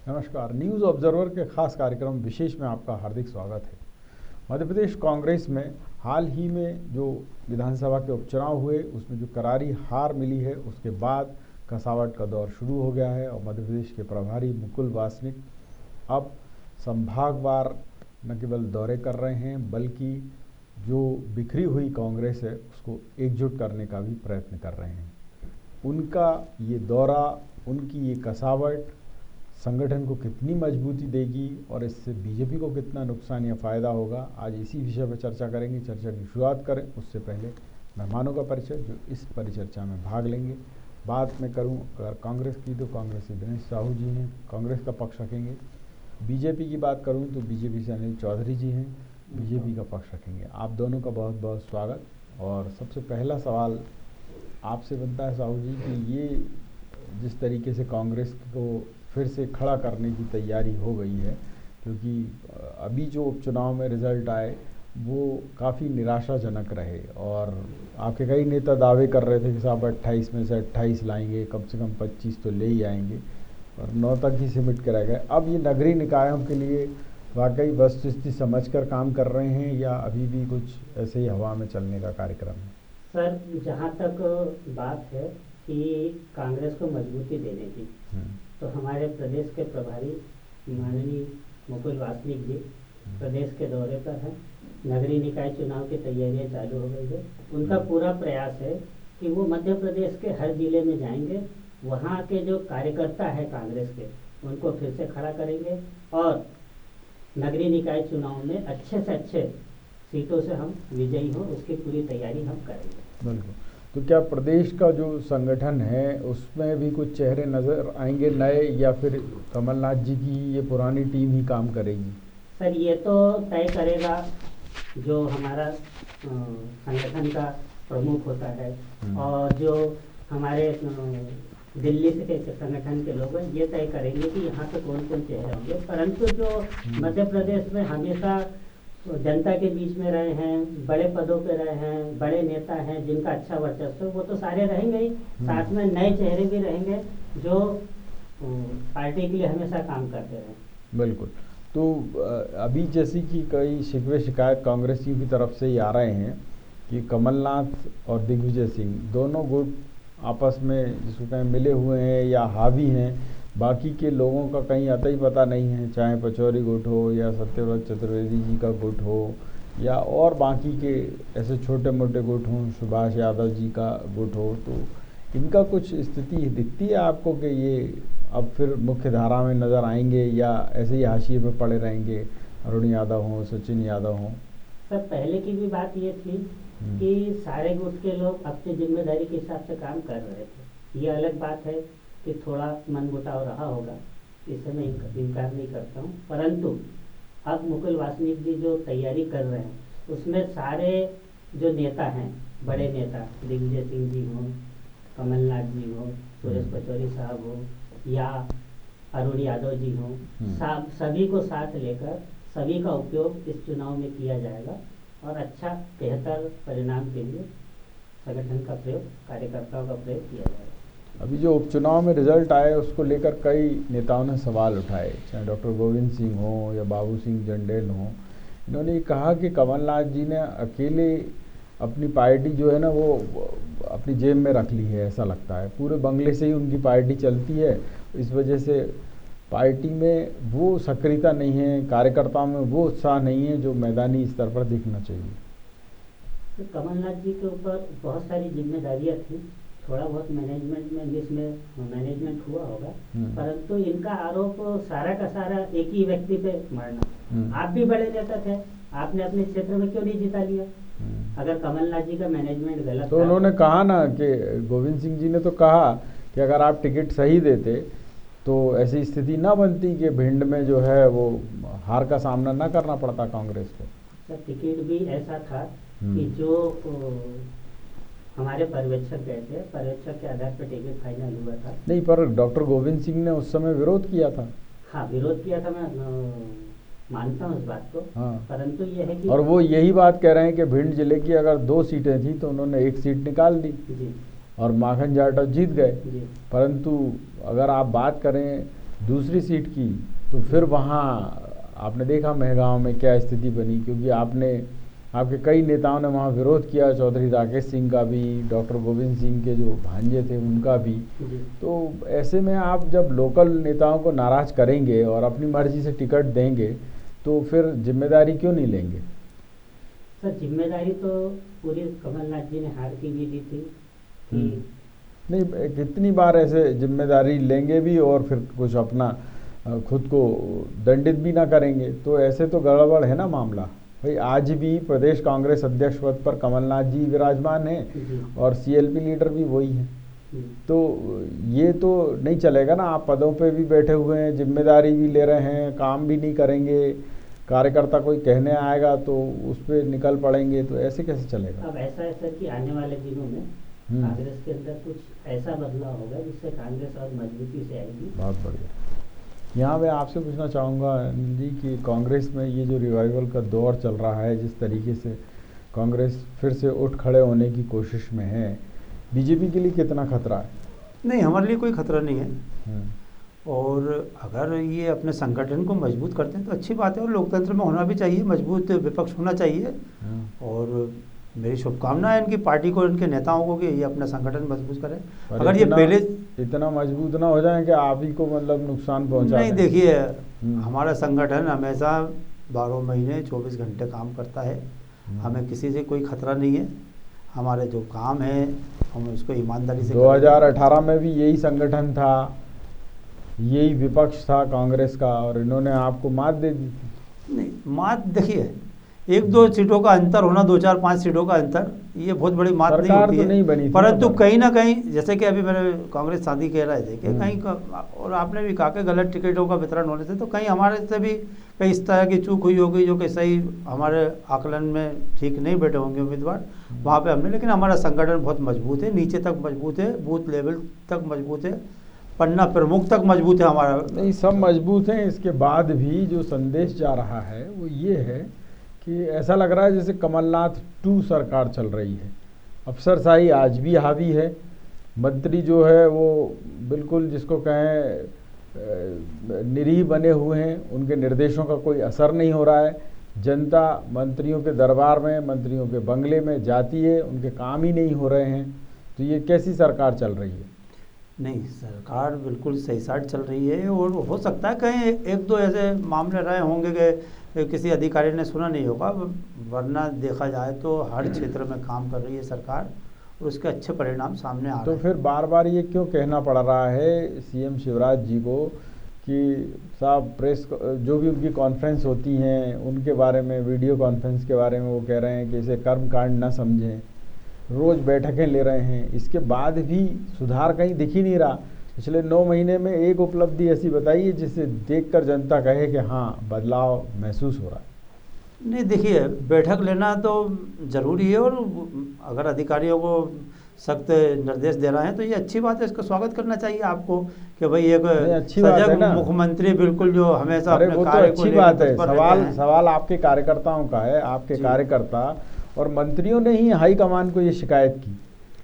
नमस्कार। News observer के खास कार्यक्रम विशेष में आपका हार्दिक स्वागत है। मध्य प्रदेश कांग्रेस में हाल ही में जो विधानसभा के उपचुनाव हुए उसमें जो करारी हार मिली है, उसके बाद कसावट का दौर शुरू हो गया है और मध्य प्रदेश के प्रभारी मुकुल वासनिक अब संभागवार न केवल दौरे कर रहे हैं बल्कि जो बिखरी हुई कांग्रेस है उसको एकजुट करने का भी प्रयत्न कर रहे हैं। उनका ये दौरा, उनकी ये कसावट संगठन को कितनी मजबूती देगी और इससे बीजेपी को कितना नुकसान या फ़ायदा होगा, आज इसी विषय पर चर्चा करेंगे। चर्चा की शुरुआत करें उससे पहले मेहमानों का परिचय जो इस परिचर्चा में भाग लेंगे। बात मैं करूं अगर कांग्रेस की तो कांग्रेस से दिनेश साहू जी हैं, कांग्रेस का पक्ष रखेंगे। बीजेपी की बात करूं तो बीजेपी से अनिल चौधरी जी हैं, बीजेपी का पक्ष रखेंगे। आप दोनों का बहुत बहुत स्वागत। और सबसे पहला सवाल आपसे बनता है साहू जी कि ये जिस तरीके से कांग्रेस को फिर से खड़ा करने की तैयारी हो गई है, क्योंकि अभी जो उपचुनाव में रिजल्ट आए वो काफ़ी निराशाजनक रहे और आपके कई नेता दावे कर रहे थे कि साहब 28 में से 28 लाएंगे, कम से कम 25 तो ले ही आएंगे, और 9 तक ही सिमट के रह गए। अब ये नगरीय निकायों के लिए वाकई वस्तुस्थिति समझकर काम कर रहे हैं या अभी भी कुछ ऐसे ही हवा में चलने का कार्यक्रम है? सर, जहाँ तक बात है कि कांग्रेस को मजबूती देने की, तो हमारे प्रदेश के प्रभारी माननीय मुकुल वासनिक जी प्रदेश के दौरे पर हैं। नगरीय निकाय चुनाव की तैयारियां चालू हो गई है। उनका पूरा प्रयास है कि वो मध्य प्रदेश के हर जिले में जाएंगे, वहाँ के जो कार्यकर्ता है कांग्रेस के उनको फिर से खड़ा करेंगे और नगरीय निकाय चुनाव में अच्छे से अच्छे सीटों से हम विजयी हों, उसकी पूरी तैयारी हम करेंगे। बिल्कुल। तो क्या प्रदेश का जो संगठन है उसमें भी कुछ चेहरे नज़र आएंगे नए, या फिर कमलनाथ जी की ये पुरानी टीम ही काम करेगी? सर, ये तो तय करेगा जो हमारा संगठन का प्रमुख होता है और जो हमारे दिल्ली से संगठन के लोग हैं, ये तय करेंगे कि यहाँ पे कौन कौन चेहरे होंगे। परंतु जो मध्य प्रदेश में हमेशा जनता के बीच में रहे हैं, बड़े पदों पे रहे हैं, बड़े नेता हैं जिनका अच्छा वर्चस्व, वो तो सारे रहेंगे ही, साथ में नए चेहरे भी रहेंगे जो पार्टी के लिए हमेशा काम करते रहे। बिल्कुल। तो अभी जैसी कि कई शिकवे शिकायत कांग्रेसियों की तरफ से ही आ रहे हैं कि कमलनाथ और दिग्विजय सिंह दोनों गुट आपस में जिसको कहें मिले हुए हैं या हावी हैं, बाकी के लोगों का कहीं अता ही पता नहीं है, चाहे पचौरी गुट हो या सत्यव्रत चतुर्वेदी जी का गुट हो या और बाकी के ऐसे छोटे मोटे गुट हों, सुभाष यादव जी का गुट हो। तो इनका कुछ स्थिति दिखती है आपको कि ये अब फिर मुख्य धारा में नज़र आएंगे या ऐसे ही हाशिए पे पड़े रहेंगे, अरुण यादव हों, सचिन यादव हों? सर, पहले की भी बात ये थी कि सारे गुट के लोग अपनी जिम्मेदारी के हिसाब से काम कर रहे थे। ये अलग बात है कि थोड़ा मनमुटाव रहा होगा, इससे मैं इनकार नहीं करता हूँ। परंतु अब मुकुल वासनिक जी जो तैयारी कर रहे हैं उसमें सारे जो नेता हैं, बड़े नेता, दिग्विजय सिंह जी हों, कमलनाथ जी हों, सुरेश पचौरी साहब हो या अरुण यादव जी हों, सभी को साथ लेकर सभी का उपयोग इस चुनाव में किया जाएगा और अच्छा बेहतर परिणाम के लिए संगठन का प्रयोग, कार्यकर्ताओं का प्रयोग किया जाएगा। अभी जो उपचुनाव में रिजल्ट आए उसको लेकर कई नेताओं ने सवाल उठाए, चाहे डॉक्टर गोविंद सिंह हो या बाबू सिंह जंडेल हो। इन्होंने कहा कि कमलनाथ जी ने अकेले अपनी पार्टी जो है ना वो अपनी जेब में रख ली है, ऐसा लगता है। पूरे बंगले से ही उनकी पार्टी चलती है, इस वजह से पार्टी में वो सक्रियता नहीं है, कार्यकर्ताओं में वो उत्साह नहीं है जो मैदानी स्तर पर दिखना चाहिए। तो कमलनाथ जी के ऊपर बहुत सारी जिम्मेदारियां थी, थोड़ा बहुत मैनेजमेंट में मिसमैनेजमेंट हुआ होगा, परंतु इनका आरोप सारा का सारा एक ही व्यक्ति पे मरना। आप भी बड़े नेता थे, आपने अपने क्षेत्र में क्यों नहीं जिता लिया? अगर कमलनाथ जी का मैनेजमेंट गलत तो उन्होंने कहा ना कि गोविंद सिंह जी ने तो कहा कि अगर आप टिकट सही देते तो ऐसी स्थिति ना बनती कि भिंड में जो है वो हार का सामना ना करना पड़ता कांग्रेस को। सर, टिकट भी ऐसा था कि जो हमारे पर्यवेक्षक गए थे, पर्यवेक्षक के आधार पर टिकट फाइनल हुआ था। नहीं, पर डॉक्टर गोविंद सिंह ने उस समय विरोध किया था। हाँ, विरोध किया था, मैं मानता हूँ इस बात को। हाँ। परंतु ये है कि और वो यही बात कह रहे हैं कि भिंड जिले की अगर 2 सीटें थी तो उन्होंने 1 सीट निकाल दी और माखन जाटव जीत गए। परंतु अगर आप बात करें दूसरी सीट की, तो फिर वहाँ आपने देखा मेहगांव में क्या स्थिति बनी, क्योंकि आपके कई नेताओं ने वहाँ विरोध किया, चौधरी राकेश सिंह का भी, डॉक्टर गोविंद सिंह के जो भांजे थे उनका भी। तो ऐसे में आप जब लोकल नेताओं को नाराज़ करेंगे और अपनी मर्जी से टिकट देंगे तो फिर जिम्मेदारी क्यों नहीं लेंगे? सर जिम्मेदारी तो पूरी कमलनाथ जी ने हार की भी दी थी कि नहीं, कितनी बार ऐसे जिम्मेदारी लेंगे भी और फिर कुछ अपना खुद को दंडित भी ना करेंगे, तो ऐसे तो गड़बड़ है ना मामला। भाई आज भी प्रदेश कांग्रेस अध्यक्ष पद पर कमलनाथ जी विराजमान हैं और सीएलपी लीडर भी वही हैं, तो ये तो नहीं चलेगा ना। आप पदों पे भी बैठे हुए हैं, जिम्मेदारी भी ले रहे हैं, काम भी नहीं करेंगे, कार्यकर्ता कोई कहने आएगा तो उस पर निकल पड़ेंगे, तो ऐसे कैसे चलेगा? अब ऐसा है सर कि आने वाले दिनों में कांग्रेस के अंदर कुछ ऐसा बदलाव होगा जिससे कांग्रेस और मजबूती से आएगी। बहुत बढ़िया। यहाँ मैं आपसे पूछना चाहूँगा अनिल जी कि कांग्रेस में ये जो रिवाइवल का दौर चल रहा है, जिस तरीके से कांग्रेस फिर से उठ खड़े होने की कोशिश में है, बीजेपी के लिए कितना खतरा है? नहीं, हमारे लिए कोई खतरा नहीं है, और अगर ये अपने संगठन को मजबूत करते हैं तो अच्छी बात है, और लोकतंत्र में होना भी चाहिए, मजबूत विपक्ष होना चाहिए। और मेरी शुभकामना है इनकी पार्टी को, इनके नेताओं को, कि ये अपना संगठन मजबूत करें। अगर ये पहले इतना मजबूत ना हो जाए कि आप ही को मतलब नुकसान पहुंचा नहीं, देखिए हमारा संगठन हमेशा 12 महीने 24 घंटे काम करता है, हमें किसी से कोई खतरा नहीं है। हमारे जो काम है हम उसको ईमानदारी से 2018 में भी यही संगठन था, यही विपक्ष था कांग्रेस का, और इन्होंने आपको मात दे दी थी। नहीं, मात देखिए 1-2 सीटों का अंतर होना, 2-4-5 सीटों का अंतर, ये बहुत बड़ी मात नहीं होती है, नहीं बनी, परंतु कहीं ना कहीं जैसे कि अभी मेरे कांग्रेस साथी कह रहे थे कि कहीं और आपने भी कहा कि गलत टिकटों का वितरण होने से तो कहीं हमारे से भी कई इस तरह की चूक हुई होगी, जो कि सही हमारे आकलन में ठीक नहीं बैठे होंगे उम्मीदवार वहाँ पे हमने। लेकिन हमारा संगठन बहुत मजबूत है, नीचे तक मजबूत है, बूथ लेवल तक मजबूत है, पन्ना प्रमुख तक मजबूत है हमारा। नहीं, सब मजबूत हैं, इसके बाद भी जो संदेश जा रहा है वो ये है कि ऐसा लग रहा है जैसे कमलनाथ 2 सरकार चल रही है। अफसरशाही आज भी हावी है, मंत्री जो है वो बिल्कुल जिसको कहें निरीह बने हुए हैं, उनके निर्देशों का कोई असर नहीं हो रहा है। जनता मंत्रियों के दरबार में, मंत्रियों के बंगले में जाती है, उनके काम ही नहीं हो रहे हैं, तो ये कैसी सरकार चल रही है? नहीं, सरकार बिल्कुल सही साइड चल रही है, और हो सकता है कहीं 1-2 ऐसे मामले रहे होंगे कि किसी अधिकारी ने सुना नहीं होगा, वरना देखा जाए तो हर क्षेत्र में काम कर रही है सरकार और उसके अच्छे परिणाम सामने आ रहे हैं। तो फिर बार बार ये क्यों कहना पड़ रहा है सीएम शिवराज जी को कि साहब प्रेस जो भी उनकी कॉन्फ्रेंस होती हैं उनके बारे में, वीडियो कॉन्फ्रेंस के बारे में वो कह रहे हैं कि इसे कर्मकांड ना समझें, रोज़ बैठकें ले रहे हैं, इसके बाद भी सुधार कहीं दिख ही नहीं रहा। पिछले 9 महीने में एक उपलब्धि ऐसी बताइए जिसे देखकर जनता कहे कि हाँ बदलाव महसूस हो रहा है। नहीं, देखिए बैठक लेना तो ज़रूरी है, और अगर अधिकारियों को सख्त निर्देश दे रहे हैं तो ये अच्छी बात है, इसका स्वागत करना चाहिए आपको कि भाई एक सजग मुख्यमंत्री बिल्कुल जो हमेशा अपने कार्य को अच्छी बात है। सवाल आपके कार्यकर्ताओं का है, आपके कार्यकर्ता और मंत्रियों ने ही हाईकमान को ये शिकायत की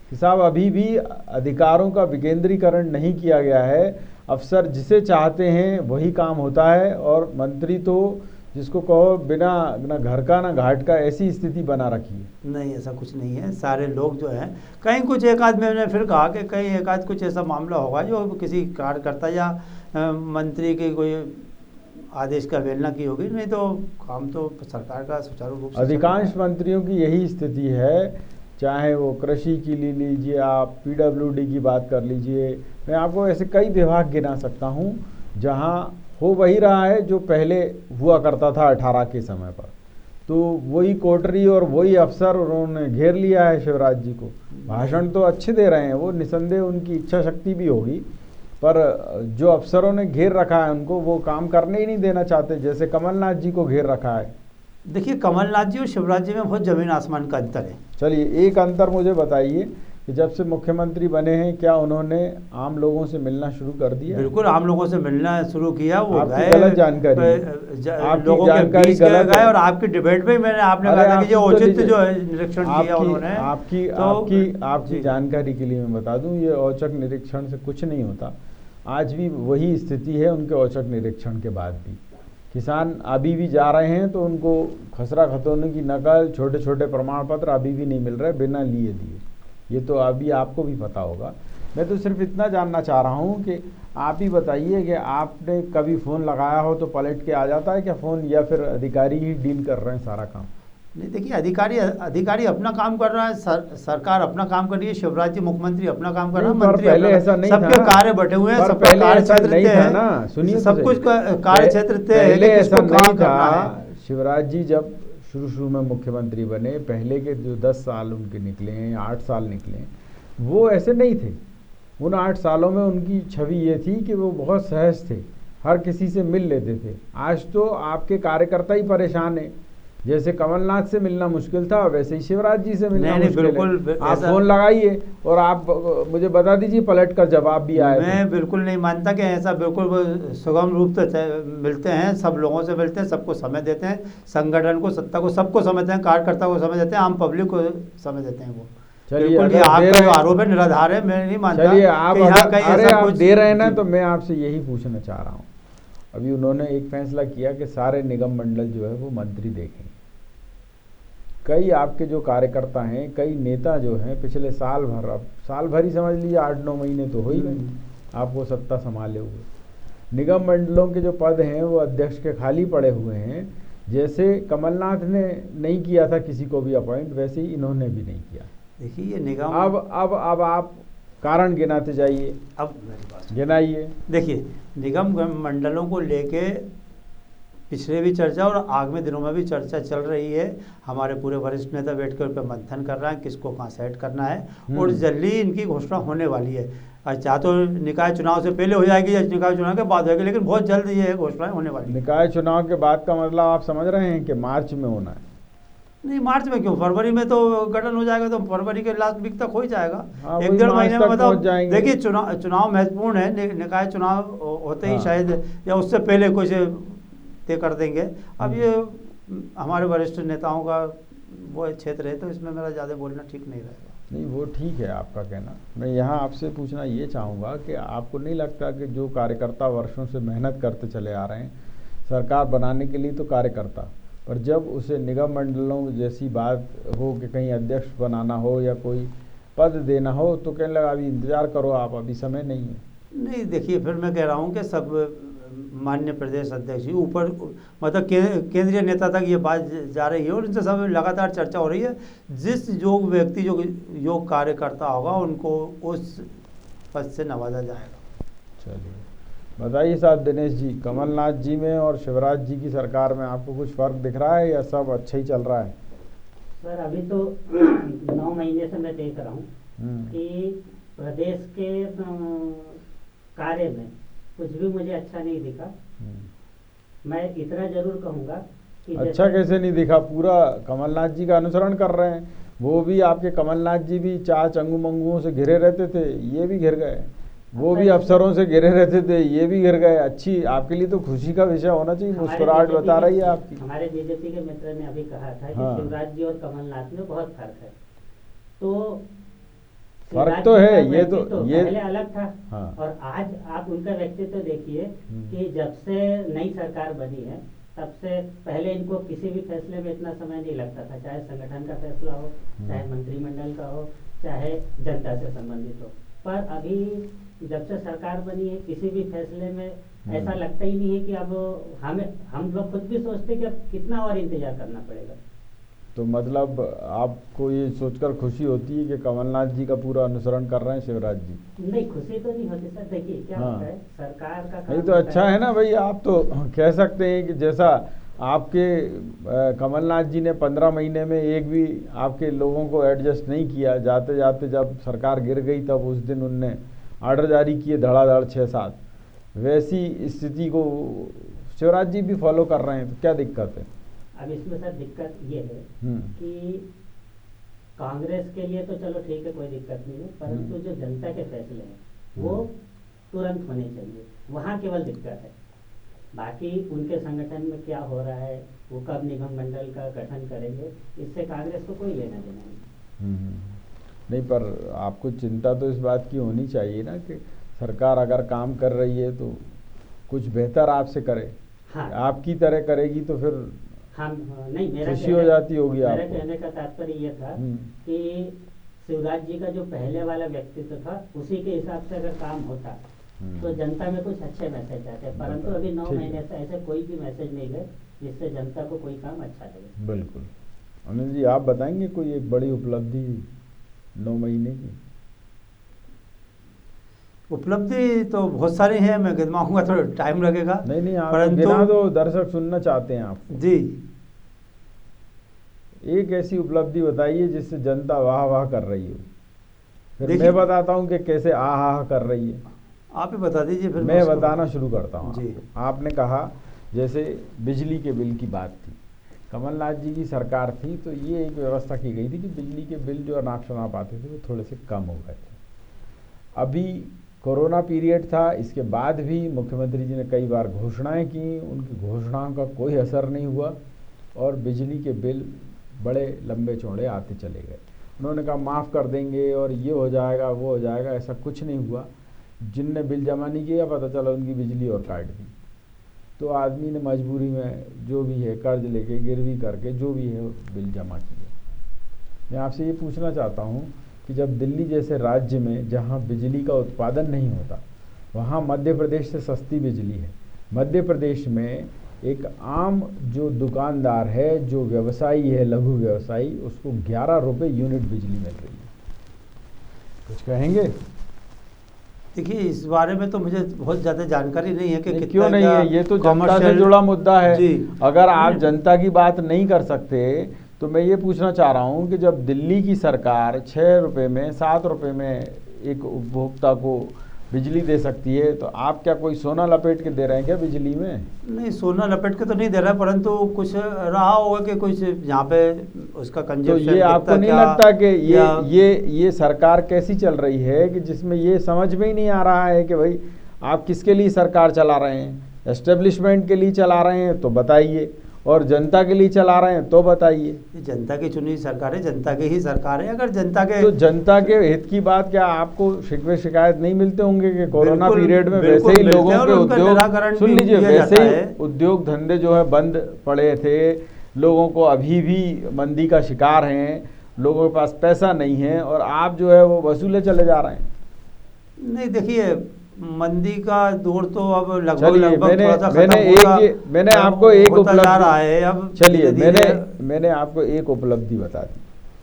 कि साहब अभी भी अधिकारों का विकेंद्रीकरण नहीं किया गया है, अफसर जिसे चाहते हैं वही काम होता है, और मंत्री तो जिसको कहो बिना ना घर का ना घाट का, ऐसी स्थिति बना रखी है। नहीं, ऐसा कुछ नहीं है, सारे लोग जो हैं, कहीं कुछ एक आध मैंने फिर कहा कि कहीं एक आध कुछ ऐसा मामला होगा जो किसी कार्यकर्ता या मंत्री के कोई आदेश का अवहेलना की होगी, नहीं तो काम तो सरकार का सुचारू रूप से। अधिकांश मंत्रियों की यही स्थिति है, चाहे वो कृषि की ले लीजिए, आप पीडब्ल्यूडी की बात कर लीजिए, मैं आपको ऐसे कई विभाग गिना सकता हूँ जहाँ हो वही रहा है जो पहले हुआ करता था 18 के समय पर। तो वही कोटरी और वही अफसर उन्होंने घेर लिया है शिवराज जी को। भाषण तो अच्छे दे रहे हैं वो, निसंदेह उनकी इच्छा शक्ति भी होगी, पर जो अफसरों ने घेर रखा है उनको वो काम करने ही नहीं देना चाहते, जैसे कमलनाथ जी को घेर रखा है। देखिए कमलनाथ जी और शिवराज जी में बहुत जमीन आसमान का अंतर है। चलिए एक अंतर मुझे बताइए कि जब से मुख्यमंत्री बने हैं क्या उन्होंने आम लोगों से मिलना शुरू कर दिया? बिल्कुल आम लोगों से मिलना शुरू किया। वो गए गलत जानकारी, लोगों के गलत गए, और आपकी डिबेट में मैंने आपने कहा कि ये औचित्य जो है निरीक्षण किया उन्होंने। आपकी जानकारी के लिए मैं बता दूं, ये औचक निरीक्षण से कुछ नहीं होता। आज भी वही स्थिति है उनके औचक निरीक्षण के बाद भी। किसान अभी भी जा रहे हैं तो उनको खसरा खतौनी की नकल, छोटे छोटे प्रमाण पत्र अभी भी नहीं मिल रहे बिना लिए दिए। ये तो अभी आपको भी पता होगा। मैं तो सिर्फ इतना जानना चाह रहा हूँ कि आप ही बताइए कि आपने कभी फ़ोन लगाया हो तो पलट के आ जाता है क्या फ़ोन, या फिर अधिकारी ही डील कर रहे हैं सारा काम? नहीं, देखिए अधिकारी अपना काम कर रहा है, सरकार अपना काम कर रही है, शिवराज जी मुख्यमंत्री अपना काम कर रहा है, मंत्री पहले ऐसा नहीं था, सबके कार्य बटे हुए हैं, सबका कार्य क्षेत्र तय है, सुनिए सब कुछ कार्य क्षेत्र तय है पहले कि ऐसा किसको नहीं काम करना है। था। शिवराज जी जब शुरू में मुख्यमंत्री बने, पहले के जो 10 साल उनके निकले हैं, 8 साल निकले हैं, वो ऐसे नहीं थे। उन 8 सालों में उनकी छवि ये थी कि वो बहुत सहज थे, हर किसी से मिल लेते थे। आज तो आपके कार्यकर्ता ही परेशान है। जैसे कमलनाथ से मिलना मुश्किल था, वैसे ही शिवराज जी से मिलना मुश्किल है। आप फोन लगाइए और आप मुझे बता दीजिए, पलट कर जवाब भी आए। मैं बिल्कुल नहीं मानता कि ऐसा बिल्कुल सुगम रूप से मिलते हैं, सब लोगों से मिलते हैं, सबको समय देते हैं, संगठन को, सत्ता को, सबको समझते हैं, कार्यकर्ता को समय देते हैं, आम पब्लिक को समय देते हैं। वो चलिए, आपका जो आरोप है निराधार है, मैं नहीं मानता। चलिए, आप दे रहे हैं ना, तो मैं आपसे यही पूछना चाह रहा हूँ। अभी उन्होंने एक फैसला किया कि सारे निगम मंडल जो है वो मंत्री देखें। कई आपके जो कार्यकर्ता हैं, कई नेता जो हैं, पिछले साल भर ही समझ लीजिए, 8-9 महीने तो हो ही गए आपको सत्ता संभाले हुए। निगम मंडलों के जो पद हैं वो अध्यक्ष के खाली पड़े हुए हैं। जैसे कमलनाथ ने नहीं किया था किसी को भी अपॉइंट, वैसे ही इन्होंने भी नहीं किया। देखिए ये निगम, अब आप कारण गिनाते जाइए, अब मेरी बात गिनाइए। देखिए निगम मंडलों को लेके पिछले भी चर्चा और आगामी दिनों में भी चर्चा चल रही है। हमारे पूरे वरिष्ठ नेता बैठकर उस पर मंथन कर रहे हैं किसको कहाँ सेट करना है, और जल्दी इनकी घोषणा होने वाली है। चाहे तो निकाय चुनाव से पहले हो जाएगी या निकाय चुनाव के बाद होगी, लेकिन बहुत जल्द ये घोषणा होने वाली है। निकाय चुनाव के बाद का मतलब आप समझ रहे हैं कि मार्च में होना है? नहीं, मार्च में क्यों, फरवरी में तो गठन हो जाएगा, तो फरवरी के लास्ट वीक तक हो ही जाएगा। हाँ, 1-1.5 महीने में बताओ। देखिए चुनाव महत्वपूर्ण है, निकाय चुनाव होते ही शायद या उससे पहले कुछ तय कर देंगे। अब ये हमारे वरिष्ठ नेताओं का वो क्षेत्र है, तो इसमें मेरा ज़्यादा बोलना ठीक नहीं रहेगा। नहीं, वो ठीक है आपका कहना। मैं यहाँ आपसे पूछना ये चाहूँगा कि आपको नहीं लगता कि जो कार्यकर्ता वर्षों से मेहनत करते चले आ रहे हैं, सरकार बनाने के लिए तो कार्यकर्ता, पर जब उसे निगम मंडलों जैसी बात हो कि कहीं अध्यक्ष बनाना हो या कोई पद देना हो, तो कहने लगा अभी इंतज़ार करो आप, अभी समय नहीं है। नहीं, देखिए फिर मैं कह रहा हूँ कि सब माननीय प्रदेश अध्यक्ष जी ऊपर, मतलब केंद्रीय नेता तक ये बात जा रही है और इनसे सब लगातार चर्चा हो रही है। जिस योग व्यक्ति जो योग कार्यकर्ता होगा उनको उस पद से नवाजा जाएगा। चलिए बताइए साहब दिनेश जी, कमलनाथ जी में और शिवराज जी की सरकार में आपको कुछ फ़र्क दिख रहा है या सब अच्छा ही चल रहा है? सर अभी तो 9 महीने से मैं देख रहा हूँ कि प्रदेश के कार्य में कुछ भी मुझे अच्छा नहीं दिखा। मैं इतना जरूर कहूँगा कि अच्छा कैसे नहीं दिखा? पूरा कमलनाथ जी का अनुसरण कर रहे हैं। वो भी आपके कमलनाथ जी भी 4 चंगू मंगुओं से घिरे रहते थे, ये भी घिर गए। वो भी अफसरों से घिरे रहते थे, ये भी घिर गए। अच्छी आपके लिए तो खुशी का विषय होना चाहिए। मुस्कुराहट बता रही है आपकी। हमारे बीजेपी के मित्र ने अभी कहा था कि शिवराज जी और कमलनाथ में बहुत फर्क है। तो फर्क तो है, ये पहले अलग था। हाँ। और आज आप उनका व्यक्तित्व देखिए कि जब से नई सरकार बनी है तब से पहले इनको किसी भी फैसले में इतना समय नहीं लगता था, चाहे संगठन का फैसला हो, चाहे मंत्रिमंडल का हो, चाहे जनता से संबंधित हो। पर अभी जब से सरकार बनी है किसी भी फैसले में ऐसा लगता ही नहीं है कि अब हम लोग खुद भी सोचते कि अब कितना और इंतजार करना पड़ेगा। तो मतलब आपको ये सोचकर खुशी होती है कि कमलनाथ जी का पूरा अनुसरण कर रहे हैं शिवराज जी? नहीं, खुशी तो नहीं होती सर। देखिए क्या होता है, सरकार का काम नहीं तो अच्छा है ना भाई। आप तो कह सकते हैं कि जैसा आपके कमलनाथ जी ने 15 महीने में एक भी आपके लोगों को एडजस्ट नहीं किया, जाते जाते जब सरकार गिर गई तब उस दिन उनने आर्डर जारी किए धड़ाधड़ 6-7। वैसी स्थिति को शिवराज जी भी फॉलो कर रहे हैं, तो क्या दिक्कत है? अब इसमें सर दिक्कत ये है कि कांग्रेस के लिए तो चलो ठीक है, कोई दिक्कत नहीं है, परंतु जो जनता के फैसले हैं वो तुरंत होने चाहिए, वहाँ केवल दिक्कत है। बाकी उनके संगठन में क्या हो रहा है, वो कब निगम मंडल का गठन करेंगे, इससे कांग्रेस को कोई लेना देना नहीं। नहीं, पर आपको चिंता तो इस बात की होनी चाहिए ना कि सरकार अगर काम कर रही है तो कुछ बेहतर आपसे करे। हाँ। आपकी तरह करेगी तो फिर हम नहीं, मेरा खुशी हो जाती होगी मेरा आपको। कहने का तात्पर्य ये था कि शिवराज जी का जो पहले वाला व्यक्तित्व था उसी के हिसाब से अगर काम होता तो जनता में कुछ अच्छे मैसेज आते हैं, परंतु अभी 9 ठीक है। महीने से ऐसे कोई भी मैसेज नहीं गए जिससे जनता को कोई काम अच्छा लगे। बिल्कुल। अनिल जी, आप बताएंगे कोई एक बड़ी उपलब्धि 9 महीने की? उपलब्धि तो बहुत सारी हैं, मैं गिनवाऊंगा थोड़ा टाइम लगेगा। नहीं आप परंतु गिना दो, दर्शक सुनना चाहते हैं आप। जी, एक ऐसी उपलब्धि बताइए जिससे जनता वाह वाह कर रही हो, फिर देखिए- मैं बताता हूँ कि कैसे आहा कर रही है। आप ही बता दीजिए फिर मैं उसको- बताना शुरू करता हूँ जी। आपको। आपने कहा जैसे बिजली के बिल की बात थी, कमलनाथ जी की सरकार थी तो ये एक व्यवस्था की गई थी कि बिजली के बिल जो अनाप शनाप आते थे वो थोड़े से कम हो गए थे। अभी कोरोना पीरियड था, इसके बाद भी मुख्यमंत्री जी ने कई बार घोषणाएं की, उनकी घोषणाओं का कोई असर नहीं हुआ और बिजली के बिल बड़े लंबे चौड़े आते चले गए। उन्होंने कहा माफ़ कर देंगे और ये हो जाएगा वो हो जाएगा, ऐसा कुछ नहीं हुआ। जिनने बिल जमा नहीं किया पता चला उनकी बिजली और काट दी, तो आदमी ने मजबूरी में जो भी है कर्ज लेके गिरवी करके जो भी है बिल जमा किया। मैं आपसे ये पूछना चाहता हूँ कि जब दिल्ली जैसे राज्य में जहाँ बिजली का उत्पादन नहीं होता, वहाँ मध्य प्रदेश से सस्ती बिजली है, मध्य प्रदेश में एक आम जो दुकानदार है, जो व्यवसायी है, लघु व्यवसायी, उसको 11 रुपये यूनिट बिजली मिल रही है। कुछ कहेंगे? देखिए, इस बारे में तो मुझे बहुत ज़्यादा जानकारी नहीं है कि नहीं, कितना क्यों नहीं क्या है, ये तो जनता से commercial- जुड़ा मुद्दा है। जी। अगर आप जनता की बात नहीं कर सकते तो मैं ये पूछना चाह रहा हूँ कि जब दिल्ली की सरकार 6 रुपये में 7 रुपये में एक उपभोक्ता को बिजली दे सकती है, तो आप क्या कोई सोना लपेट के दे रहे हैं क्या बिजली में? नहीं, सोना लपेट के तो नहीं दे रहा, परंतु कुछ रहा होगा कि कुछ यहाँ पे उसका तो कंजप्शन ये आपको नहीं लगता कि ये सरकार कैसी चल रही है कि जिसमें ये समझ में ही नहीं आ रहा है कि भाई आप किसके लिए सरकार चला रहे हैं? एस्टेब्लिशमेंट के लिए चला रहे हैं तो बताइए, और जनता के लिए चला रहे हैं तो बताइए। ये जनता की चुनी सरकार है, जनता की ही सरकार है। अगर जनता के तो जनता के हित की बात क्या आपको शिकवे शिकायत नहीं मिलते होंगे कि कोरोना बिल्कुल- पीरियड में बिल्कुल वैसे ही मिलते लोगों हैं और के उनका निराकरण उद्योग, सुन भी लीजिए, किया वैसे जाता ही है। उद्योग धंधे जो है बंद पड़े थे, लोगों को अभी भी मंदी का शिकार हैं, लोगों के पास पैसा नहीं है और आप जो है वो वसूले चले जा रहे हैं। नहीं, देखिए, मंदी का दौर तो अब लगभग चलिए, थोड़ा सा मैंने आपको एक होता जा रहा है। अब चलिए, धीरे-धीरे- मैंने आपको एक उपलब्धि बता दी।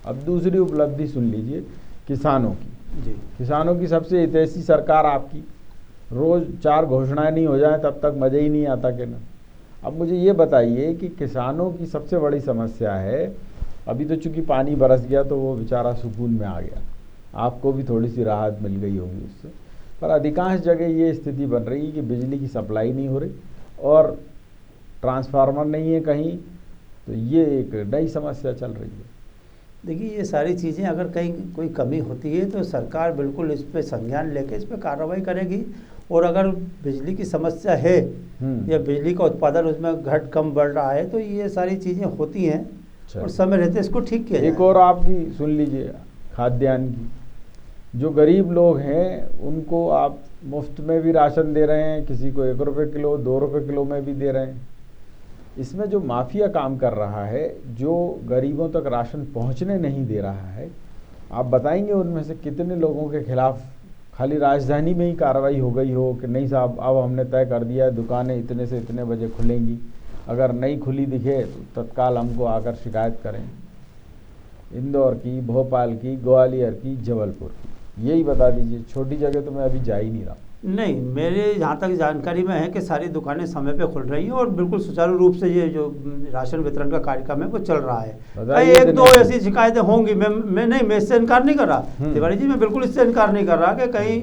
अब दूसरी उपलब्धि सुन लीजिए, किसानों की। जी, किसानों की सबसे हितैषी सरकार आपकी। रोज़ 4 घोषणाएं नहीं हो जाए तब तक मज़ा ही नहीं आता कि ना। अब मुझे ये बताइए कि किसानों की सबसे बड़ी समस्या है, अभी तो चूंकि पानी बरस गया तो वो बेचारा सुकून में आ गया, आपको भी थोड़ी सी राहत मिल गई होगी उससे, पर अधिकांश जगह ये स्थिति बन रही है कि बिजली की सप्लाई नहीं हो रही और ट्रांसफार्मर नहीं है कहीं, तो ये एक नई समस्या चल रही है। देखिए, ये सारी चीज़ें अगर कहीं कोई कमी होती है तो सरकार बिल्कुल इस पे संज्ञान लेके इस पे कार्रवाई करेगी। और अगर बिजली की समस्या है या बिजली का उत्पादन उसमें घट कम बढ़ रहा है तो ये सारी चीज़ें होती हैं और समय रहते इसको ठीक किया एक जाए। और आपकी सुन लीजिए, खाद्यान्न की। जो गरीब लोग हैं उनको आप मुफ्त में भी राशन दे रहे हैं, किसी को 1 रुपये किलो 2 रुपये किलो में भी दे रहे हैं। इसमें जो माफिया काम कर रहा है, जो गरीबों तक राशन पहुंचने नहीं दे रहा है, आप बताएंगे उनमें से कितने लोगों के खिलाफ खाली राजधानी में ही कार्रवाई हो गई हो कि नहीं साहब अब हमने तय कर दिया है दुकानें इतने से इतने बजे खुलेंगी, अगर नहीं खुली दिखे तो तत्काल हमको आकर शिकायत करें। इंदौर की, भोपाल की, ग्वालियर की, जबलपुर की, यही बता दीजिए। छोटी जगह तो मैं अभी जा ही नहीं रहा। नहीं, मेरे जहाँ तक जानकारी में है कि सारी दुकानें समय पे खुल रही हैं और बिल्कुल सुचारू रूप से ये जो राशन वितरण का कार्यक्रम है वो चल रहा है। कहीं 1-2 ऐसी शिकायतें होंगी, मैं इससे इनकार नहीं कर रहा तिवारी जी, मैं बिल्कुल इससे इनकार नहीं कर रहा कि कहीं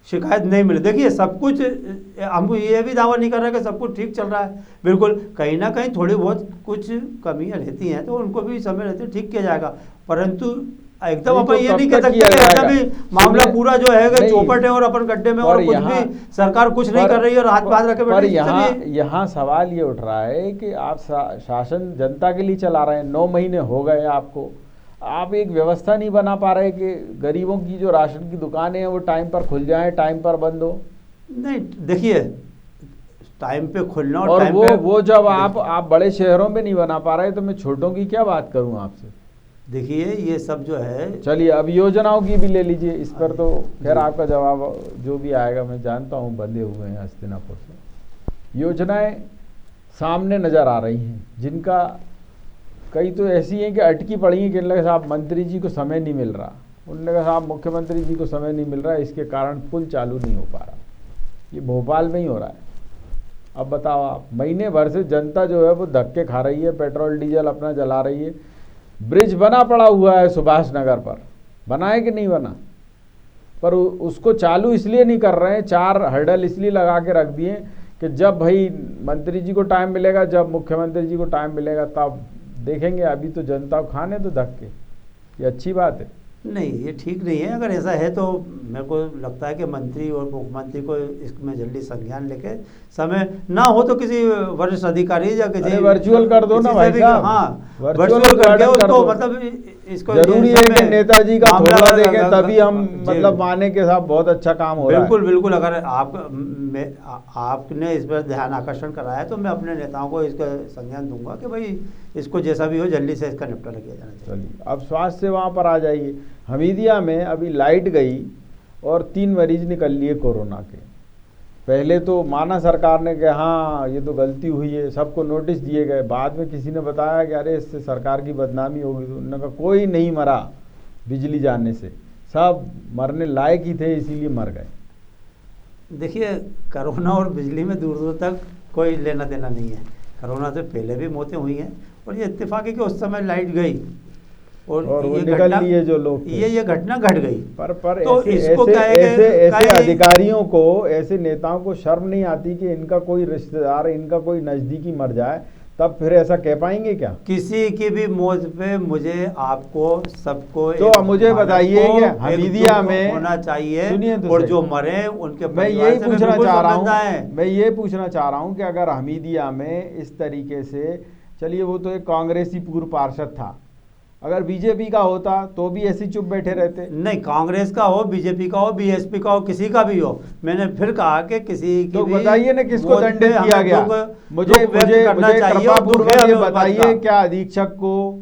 शिकायत नहीं मिले। देखिए, सब कुछ, हम ये भी दावा नहीं कर रहे कि सब कुछ ठीक चल रहा है। बिल्कुल कहीं ना कहीं थोड़ी बहुत कुछ कमियाँ रहती हैं तो उनको भी समय रहते ठीक किया जाएगा, परंतु एकदम अपन ये नहीं कह सकते कि एकदम ही मामला पूरा जो है कि चौपट है और अपन गड्ढे में और कुछ भी सरकार कुछ नहीं कर रही है और हाथ बांध रखे पर बैठे। यहाँ सवाल ये उठ रहा है कि आप शासन जनता के लिए चला रहे हैं, 9 महीने हो गए आपको, आप एक व्यवस्था नहीं बना पा रहे कि गरीबों की जो राशन की दुकानें हैं वो टाइम पर खुल जाएं, टाइम पर बंद हो? नहीं देखिए, टाइम पे खुलना और टाइम वो पे वो जब आप बड़े शहरों में नहीं बना पा रहे तो मैं छोटों की क्या बात करूं आपसे? देखिए ये सब जो है, चलिए अब योजनाओं की भी ले लीजिए, इस पर तो खैर आपका जवाब जो भी आएगा मैं जानता हूं, बंधे हुए हैं हस्तिनापुर से। योजनाएं सामने नज़र आ रही हैं जिनका कई तो ऐसी हैं कि अटकी पड़ी हैं कि इनके साहब मंत्री जी को समय नहीं मिल रहा, उनने कहा साहब मुख्यमंत्री जी को समय नहीं मिल रहा, इसके कारण पुल चालू नहीं हो पा रहा। ये भोपाल में ही हो रहा है। अब बताओ आप, महीने भर से जनता जो है वो धक्के खा रही है, पेट्रोल डीजल अपना जला रही है। ब्रिज बना पड़ा हुआ है सुभाष नगर पर, बना है कि नहीं बना, पर उसको चालू इसलिए नहीं कर रहे हैं, 4 हर्डल इसलिए लगा के रख दिए कि जब भाई मंत्री जी को टाइम मिलेगा, जब मुख्यमंत्री जी को टाइम मिलेगा तब देखेंगे, अभी तो जनता को खाने तो धक्के। ये अच्छी बात है? नहीं ये ठीक नहीं है। अगर ऐसा है तो मेरे को लगता है कि मंत्री और मुख्यमंत्री को इसमें जल्दी संज्ञान लेके, समय ना हो तो किसी वरिष्ठ अधिकारी या किसी वर्चुअल कर दो ना भाई साहब, हाँ वर्चुअल करके कर उसको दो। मतलब इसको जरूरी है कि नेताजी का थोड़ा देखें तभी हम जी। मतलब माने के साथ बहुत अच्छा काम हो रहा है। बिल्कुल बिल्कुल, अगर आपने इस पर ध्यान आकर्षण कराया तो मैं अपने नेताओं को इसका संज्ञान दूंगा कि भाई इसको जैसा भी हो जल्दी से इसका निपटारा किया जाना चाहिए। चलिए अब स्वास्थ्य सेवाओं पर आ जाइए। हमीदिया में अभी लाइट गई और 3 मरीज निकल लिए कोरोना के। पहले तो माना सरकार ने कि हाँ ये तो गलती हुई है, सबको नोटिस दिए गए। बाद में किसी ने बताया कि अरे इससे सरकार की बदनामी होगी, तो उन्होंने कहा कोई नहीं मरा बिजली जाने से, सब मरने लायक ही थे इसीलिए मर गए। देखिए कोरोना और बिजली में दूर दूर तक कोई लेना देना नहीं है। कोरोना से पहले भी मौतें हुई हैं और ये इत्तेफाक है कि उस समय लाइट गई और वो ये निकल लिए जो लोग थे। ये घटना घट गई। पर तो इसको क्या है ऐसे अधिकारियों को, ऐसे नेताओं को शर्म नहीं आती कि इनका कोई रिश्तेदार, इनका कोई नजदीकी मर जाए तब फिर ऐसा कह पाएंगे क्या? किसी की भी मौत पे मुझे आपको सबको तो मुझे बताइए कि हमीदिया में होना चाहिए, सुनिए तो और सही। जो मरे उनके मैं यही पूछना चाह रहा हूँ कि अगर हमीदिया में इस तरीके से, चलिए वो तो एक कांग्रेसी पूर्व पार्षद था, अगर बीजेपी का होता तो भी ऐसे चुप बैठे रहते? नहीं, कांग्रेस का हो, बीजेपी का हो, बीएसपी का हो, किसी का भी हो, मैंने फिर कहा कि किसी की तो भी बताइए ना किसको दंडित किया गया? मुझे कृपापूर्वक ये बताइए, क्या अधीक्षक को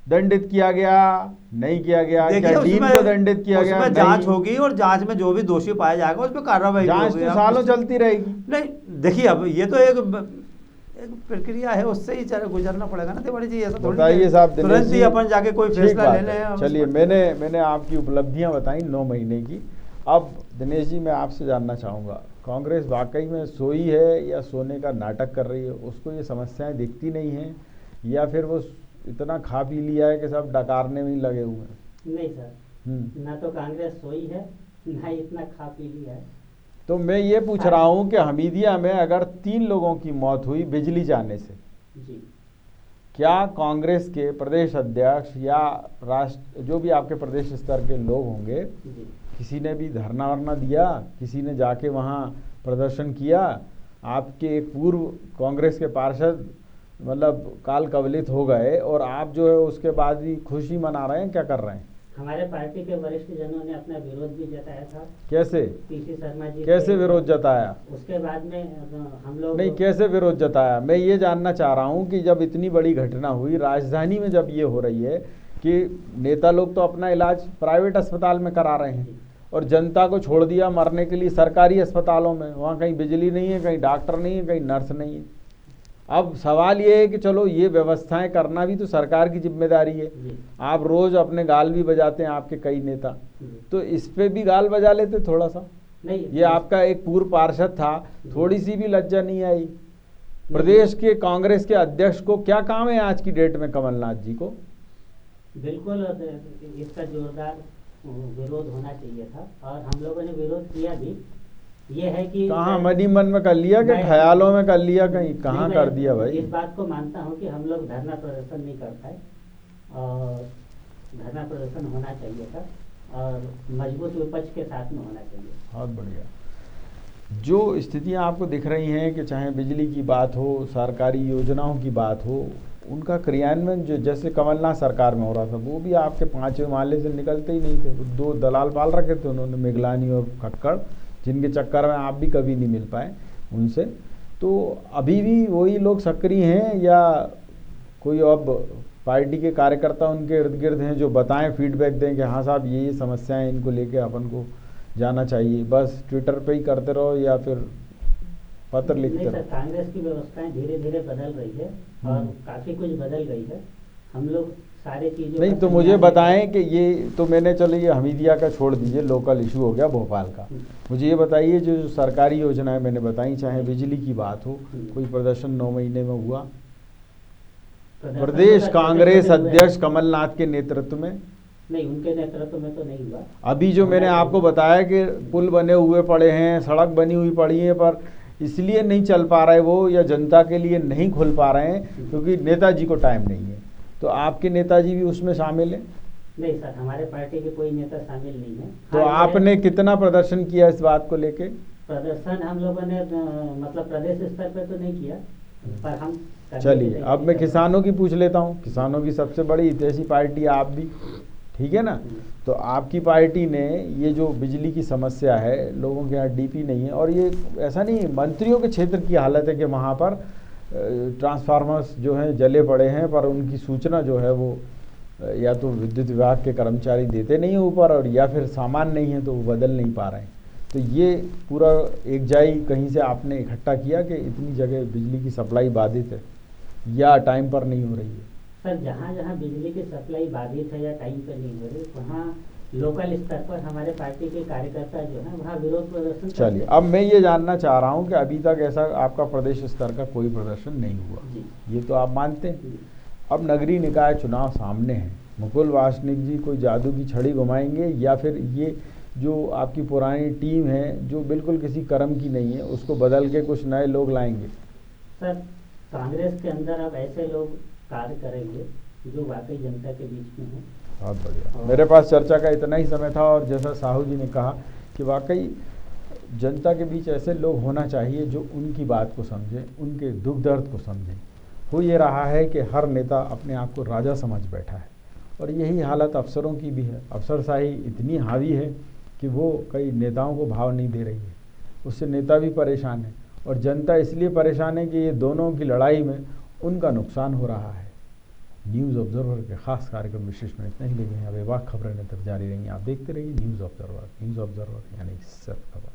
दंडित किया गया, नहीं किया गया? क्या डीन को दंडित किया गया? उसमें जांच होगी और जांच में जो भी दोषी पाया जाएगा उस पर कार्रवाई होगी। जांच तो सालों चलती रहेगी। नहीं देखिए, अब ये तो एक प्रक्रिया है, उससे ही गुजरना पड़ेगा ना तिवारी जी। ऐसा थोड़ी बताइए साहब, तुरंत ही अपन जाके कोई फैसला ले लें। चलिए मैंने आपकी उपलब्धियां बताई 9 महीने की। अब दिनेश जी मैं आपसे जानना चाहूँगा, कांग्रेस वाकई में सोई है या सोने का नाटक कर रही है? उसको ये समस्याएं दिखती नहीं हैं या फिर वो इतना खा पी लिया है कि सब डकारने में ही लगे हुए हैं? नहीं सर, ना तो कांग्रेस सोई है ना इतना खा पी लिया है। तो मैं ये पूछ रहा हूँ कि हमीदिया में अगर 3 लोगों की मौत हुई बिजली जाने से, जी, क्या कांग्रेस के प्रदेश अध्यक्ष या राष्ट्र जो भी आपके प्रदेश स्तर के लोग होंगे, जी, किसी ने भी धरना वरना दिया, किसी ने जाके वहाँ प्रदर्शन किया? आपके एक पूर्व कांग्रेस के पार्षद मतलब काल कवलित हो गए और आप जो है उसके बाद भी खुशी मना रहे हैं, क्या कर रहे हैं? हमारे पार्टी के वरिष्ठ जनों ने अपना विरोध भी जताया था। कैसे? पीसी शर्मा जी कैसे विरोध जताया? उसके बाद में हम लोग नहीं, कैसे विरोध जताया? मैं ये जानना चाह रहा हूँ कि जब इतनी बड़ी घटना हुई राजधानी में, जब ये हो रही है कि नेता लोग तो अपना इलाज प्राइवेट अस्पताल में करा रहे हैं और जनता को छोड़ दिया मरने के लिए सरकारी अस्पतालों में, वहाँ कहीं बिजली नहीं है, कहीं डॉक्टर नहीं है, कहीं नर्स नहीं है। अब सवाल ये है कि चलो ये व्यवस्थाएं करना भी तो सरकार की जिम्मेदारी है। आप रोज अपने गाल भी बजाते हैं आपके कई नेता, तो इस पे भी गाल बजा लेते थोड़ा सा। नहीं, ये आपका एक पूर्व पार्षद था, थोड़ी सी भी लज्जा नहीं आई? प्रदेश के कांग्रेस के अध्यक्ष को क्या काम है आज की डेट में कमलनाथ जी को? बिल्कुल इसका जोरदार विरोध होना चाहिए था और हम लोगों ने विरोध किया भी। ये है कि कहाँ मनी मन में कर लिया कि ख्यालों में कर लिया, कहीं कहाँ कर दिया भाई? इस बात को मानता हूँ कि हम लोग धरना प्रदर्शन नहीं कर पाए और धरना प्रदर्शन होना चाहिए था और मजबूत विपक्ष के साथ में होना चाहिए। बहुत बढ़िया। जो स्थितियाँ आपको दिख रही हैं कि चाहे बिजली की बात हो, सरकारी योजनाओं की बात हो, उनका क्रियान्वयन जो जैसे कमलनाथ सरकार में हो रहा था, वो भी आपके 5वें माले से निकलते ही नहीं थे। वो 2 दलाल पाल रखे थे उन्होंने, मिगलानी और खक्कड़, जिनके चक्कर में आप भी कभी नहीं मिल पाए उनसे। तो अभी भी वही लोग सक्रिय हैं या कोई अब पार्टी के कार्यकर्ता उनके इर्द गिर्द हैं जो बताएं, फीडबैक दें कि हाँ साहब ये समस्याएं, इनको लेके अपन को जाना चाहिए, बस ट्विटर पे ही करते रहो या फिर पत्र लिखते रहो? कांग्रेस की व्यवस्थाएं धीरे धीरे बदल रही है और काफी कुछ बदल गई है। हम लोग सारे चीजों नहीं तो मुझे बताएं कि ये तो मैंने, चलो ये हमीदिया का छोड़ दीजिए, लोकल इशू हो गया भोपाल का। मुझे ये बताइए जो सरकारी योजनाएं मैंने बताई, चाहे बिजली की बात हो, कोई प्रदर्शन 9 महीने में हुआ? प्रदेश कांग्रेस अध्यक्ष कमलनाथ के नेतृत्व में? नहीं, उनके नेतृत्व में तो नहीं हुआ। अभी जो मैंने आपको बताया कि पुल बने हुए पड़े हैं, सड़क बनी हुई पड़ी है, पर इसलिए नहीं चल पा रहे वो, या जनता के लिए नहीं खुल पा रहे हैं क्योंकि नेताजी को टाइम नहीं है। तो आपके नेताजी भी उसमें शामिल हैं? नहीं सर, हमारे पार्टी के कोई नेता शामिल नहीं है। तो आपने कितना प्रदर्शन किया इस बात को लेके? प्रदर्शन हम लोगों ने मतलब प्रदेश स्तर पे तो नहीं किया, पर हम चलिए अब मैं किसानों की पूछ लेता हूँ। किसानों की सबसे बड़ी हितैषी पार्टी आप भी, ठीक है ना? तो आपकी पार्टी ने ये जो बिजली की समस्या है, लोगों के यहाँ डीपी नहीं है, और ये ऐसा नहीं, मंत्रियों के क्षेत्र की हालत है कि वहाँ पर ट्रांसफार्मर्स जो हैं जले पड़े हैं, पर उनकी सूचना जो है वो या तो विद्युत विभाग के कर्मचारी देते नहीं हैं ऊपर, और या फिर सामान नहीं है तो वो बदल नहीं पा रहे हैं। तो ये पूरा एक जाई कहीं से आपने इकट्ठा किया कि इतनी जगह बिजली की सप्लाई बाधित है या टाइम पर नहीं हो रही है? सर, जहाँ जहाँ बिजली की सप्लाई बाधित है या टाइम पर नहीं हो रही, वहाँ लोकल स्तर पर हमारे पार्टी के कार्यकर्ता जो हैं वहाँ विरोध प्रदर्शन। चलिए अब मैं ये जानना चाह रहा हूँ कि अभी तक ऐसा आपका प्रदेश स्तर का कोई प्रदर्शन नहीं हुआ, ये तो आप मानते हैं। अब नगरीय निकाय चुनाव सामने हैं, मुकुल वासनिक जी कोई जादू की छड़ी घुमाएंगे या फिर ये जो आपकी पुरानी टीम है जो बिल्कुल किसी कर्म की नहीं है उसको बदल के कुछ नए लोग लाएंगे? सर, कांग्रेस के अंदर अब ऐसे लोग कार्य करेंगे जो वाकई जनता के बीच में हैं। बहुत बढ़िया। मेरे पास चर्चा का इतना ही समय था, और जैसा साहू जी ने कहा कि वाकई जनता के बीच ऐसे लोग होना चाहिए जो उनकी बात को समझें, उनके दुख दर्द को समझें। हो ये रहा है कि हर नेता अपने आप को राजा समझ बैठा है, और यही हालत अफसरों की भी है। अफसरशाही इतनी हावी है कि वो कई नेताओं को भाव नहीं दे रही है, उससे नेता भी परेशान है और जनता इसलिए परेशान है कि ये दोनों की लड़ाई में उनका नुकसान हो रहा है। न्यूज़ ऑब्जर्वर के खास कार्यक्रम विशेष में इतना ही लेंगे। अब बेबाक खबरें तक जारी रहेंगी, आप देखते रहिए न्यूज़ ऑब्जर्वर। न्यूज़ ऑब्जर्वर यानी सच खबर।